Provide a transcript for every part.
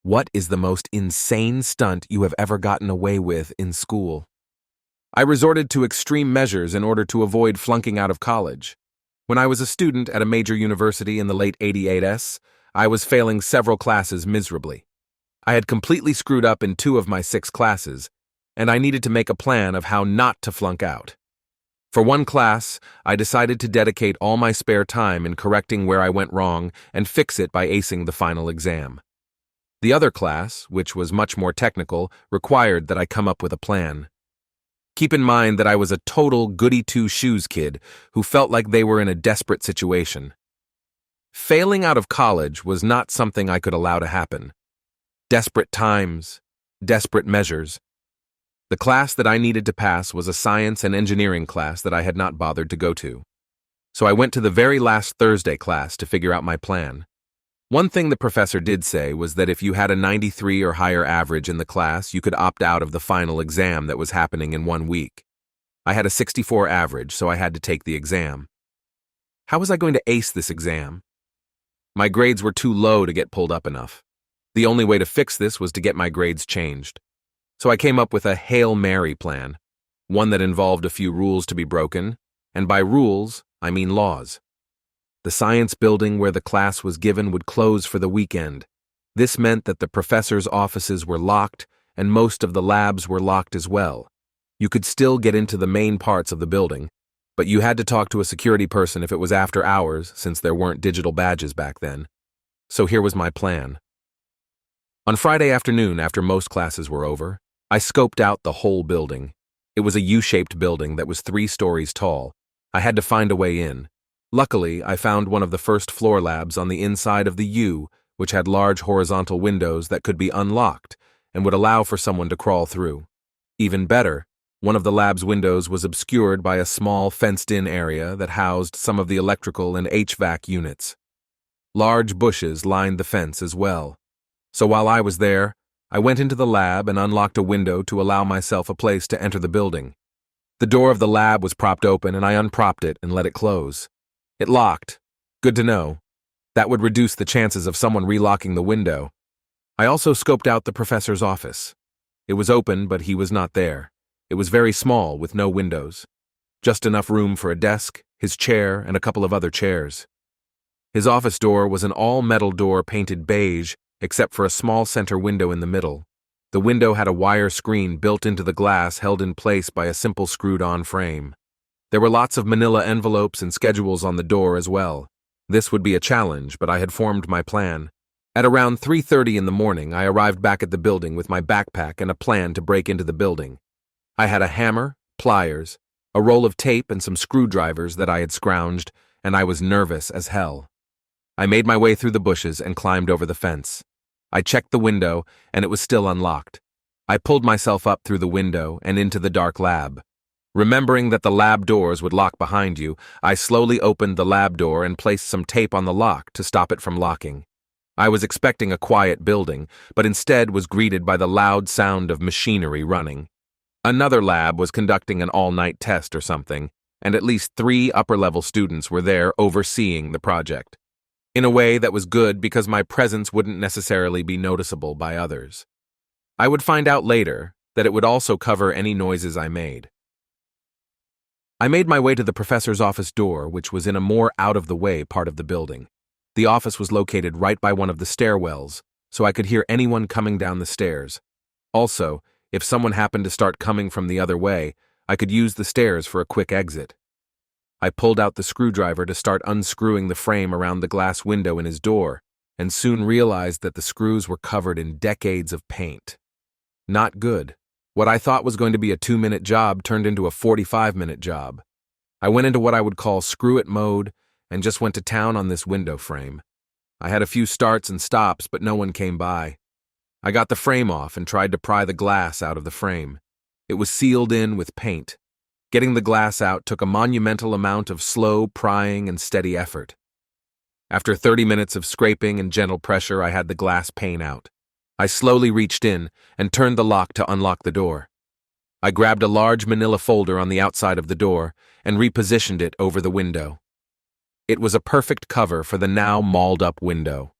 What is the most insane stunt you have ever gotten away with in school? I resorted to extreme measures in order to avoid flunking out of college. When I was a student at a major university in the late 88s, I was failing several classes miserably. I had completely screwed up in 2 of my 6 classes, and I needed to make a plan of how not to flunk out. For one class, I decided to dedicate all my spare time in correcting where I went wrong and fix it by acing the final exam. The other class, which was much more technical, required that I come up with a plan. Keep in mind that I was a total goody-two-shoes kid who felt like they were in a desperate situation. Failing out of college was not something I could allow to happen. Desperate times, desperate measures. The class that I needed to pass was a science and engineering class that I had not bothered to go to. So I went to the very last Thursday class to figure out my plan. One thing the professor did say was that if you had a 93 or higher average in the class, you could opt out of the final exam that was happening in 1 week. I had a 64 average, so I had to take the exam. How was I going to ace this exam? My grades were too low to get pulled up enough. The only way to fix this was to get my grades changed. So I came up with a Hail Mary plan, one that involved a few rules to be broken, and by rules, I mean laws. The science building where the class was given would close for the weekend. This meant that the professors' offices were locked, and most of the labs were locked as well. You could still get into the main parts of the building, but you had to talk to a security person if it was after hours, since there weren't digital badges back then. So here was my plan. On Friday afternoon, after most classes were over, I scoped out the whole building. It was a U-shaped building that was 3 stories tall. I had to find a way in. Luckily, I found one of the first floor labs on the inside of the U, which had large horizontal windows that could be unlocked and would allow for someone to crawl through. Even better, one of the lab's windows was obscured by a small fenced-in area that housed some of the electrical and HVAC units. Large bushes lined the fence as well. So while I was there, I went into the lab and unlocked a window to allow myself a place to enter the building. The door of the lab was propped open and I unpropped it and let it close. It locked. Good to know. That would reduce the chances of someone relocking the window. I also scoped out the professor's office. It was open, but he was not there. It was very small, with no windows. Just enough room for a desk, his chair, and a couple of other chairs. His office door was an all-metal door painted beige, except for a small center window in the middle. The window had a wire screen built into the glass held in place by a simple screwed-on frame. There were lots of manila envelopes and schedules on the door as well. This would be a challenge, but I had formed my plan. At around 3:30 in the morning, I arrived back at the building with my backpack and a plan to break into the building. I had a hammer, pliers, a roll of tape and some screwdrivers that I had scrounged, and I was nervous as hell. I made my way through the bushes and climbed over the fence. I checked the window, and it was still unlocked. I pulled myself up through the window and into the dark lab. Remembering that the lab doors would lock behind you, I slowly opened the lab door and placed some tape on the lock to stop it from locking. I was expecting a quiet building, but instead was greeted by the loud sound of machinery running. Another lab was conducting an all-night test or something, and at least 3 upper-level students were there overseeing the project. In a way that was good because my presence wouldn't necessarily be noticeable by others. I would find out later that it would also cover any noises I made. I made my way to the professor's office door, which was in a more out-of-the-way part of the building. The office was located right by one of the stairwells, so I could hear anyone coming down the stairs. Also, if someone happened to start coming from the other way, I could use the stairs for a quick exit. I pulled out the screwdriver to start unscrewing the frame around the glass window in his door, and soon realized that the screws were covered in decades of paint. Not good. What I thought was going to be a 2-minute job turned into a 45-minute job. I went into what I would call screw-it mode and just went to town on this window frame. I had a few starts and stops, but no one came by. I got the frame off and tried to pry the glass out of the frame. It was sealed in with paint. Getting the glass out took a monumental amount of slow prying and steady effort. After 30 minutes of scraping and gentle pressure, I had the glass pane out. I slowly reached in and turned the lock to unlock the door. I grabbed a large manila folder on the outside of the door and repositioned it over the window. It was a perfect cover for the now mauled-up window.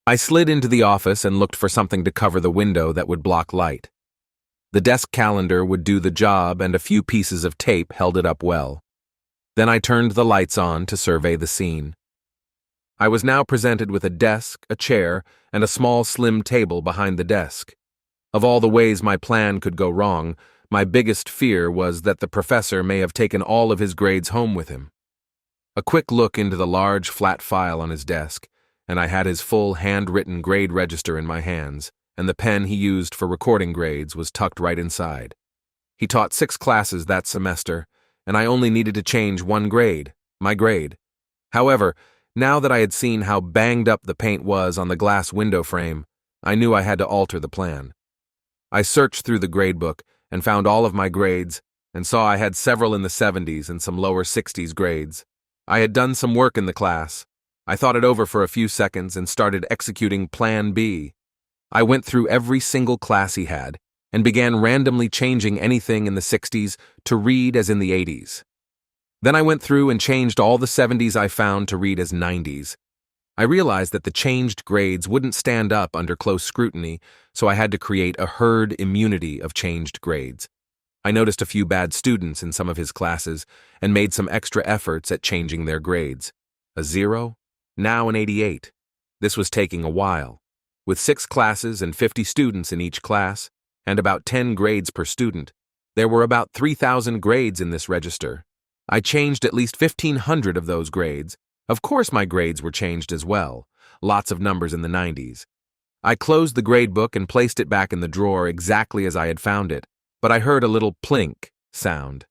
I slid into the office and looked for something to cover the window that would block light. The desk calendar would do the job, and a few pieces of tape held it up well. Then I turned the lights on to survey the scene. I was now presented with a desk, a chair, and a small slim table behind the desk. Of all the ways my plan could go wrong, my biggest fear was that the professor may have taken all of his grades home with him. A quick look into the large, flat file on his desk, and I had his full handwritten grade register in my hands, and the pen he used for recording grades was tucked right inside. He taught 6 classes that semester, and I only needed to change one grade, my grade. However, now that I had seen how banged up the paint was on the glass window frame, I knew I had to alter the plan. I searched through the gradebook and found all of my grades and saw I had several in the 70s and some lower 60s grades. I had done some work in the class. I thought it over for a few seconds and started executing Plan B. I went through every single class he had and began randomly changing anything in the 60s to read as in the 80s. Then I went through and changed all the 70s I found to read as 90s. I realized that the changed grades wouldn't stand up under close scrutiny, so I had to create a herd immunity of changed grades. I noticed a few bad students in some of his classes and made some extra efforts at changing their grades. A 0, now an 88. This was taking a while. With 6 classes and 50 students in each class, and about 10 grades per student, there were about 3,000 grades in this register. I changed at least 1,500 of those grades. Of course my grades were changed as well, lots of numbers in the 90s. I closed the gradebook and placed it back in the drawer exactly as I had found it, but I heard a little plink sound.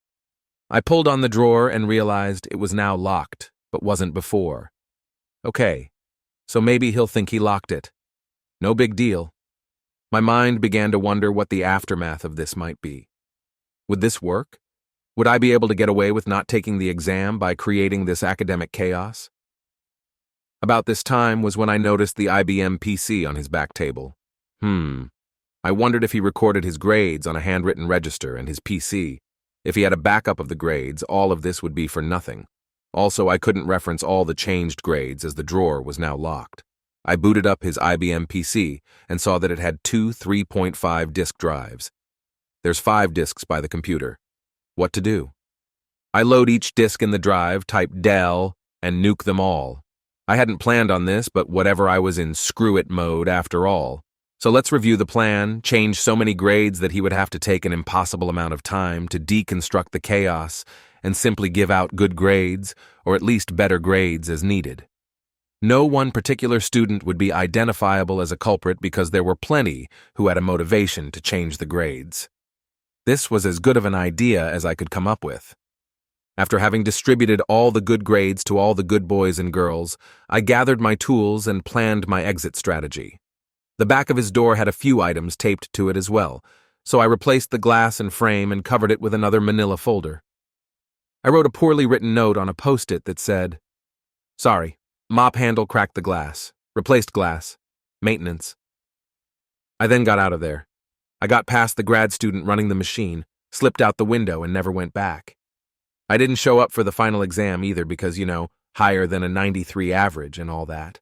I pulled on the drawer and realized it was now locked, but wasn't before. Okay, so maybe he'll think he locked it. No big deal. My mind began to wonder what the aftermath of this might be. Would this work? Would I be able to get away with not taking the exam by creating this academic chaos? About this time was when I noticed the IBM PC on his back table. I wondered if he recorded his grades on a handwritten register and his PC. If he had a backup of the grades, all of this would be for nothing. Also, I couldn't reference all the changed grades as the drawer was now locked. I booted up his IBM PC and saw that it had 2 3.5 disk drives. There's 5 disks by the computer. What to do? I load each disk in the drive, type del, and nuke them all. I hadn't planned on this, but whatever, I was in screw-it mode after all. So let's review the plan, change so many grades that he would have to take an impossible amount of time to deconstruct the chaos and simply give out good grades, or at least better grades as needed. No one particular student would be identifiable as a culprit because there were plenty who had a motivation to change the grades. This was as good of an idea as I could come up with. After having distributed all the good grades to all the good boys and girls, I gathered my tools and planned my exit strategy. The back of his door had a few items taped to it as well, so I replaced the glass and frame and covered it with another manila folder. I wrote a poorly written note on a post-it that said, "Sorry, mop handle cracked the glass. Replaced glass. Maintenance." I then got out of there. I got past the grad student running the machine, slipped out the window, and never went back. I didn't show up for the final exam either because, higher than a 93 average and all that.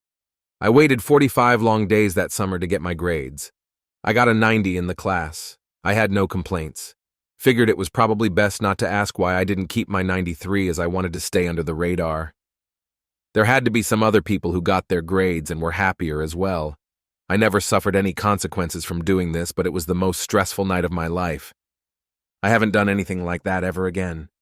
I waited 45 long days that summer to get my grades. I got a 90 in the class. I had no complaints. Figured it was probably best not to ask why I didn't keep my 93 as I wanted to stay under the radar. There had to be some other people who got their grades and were happier as well. I never suffered any consequences from doing this, but it was the most stressful night of my life. I haven't done anything like that ever again.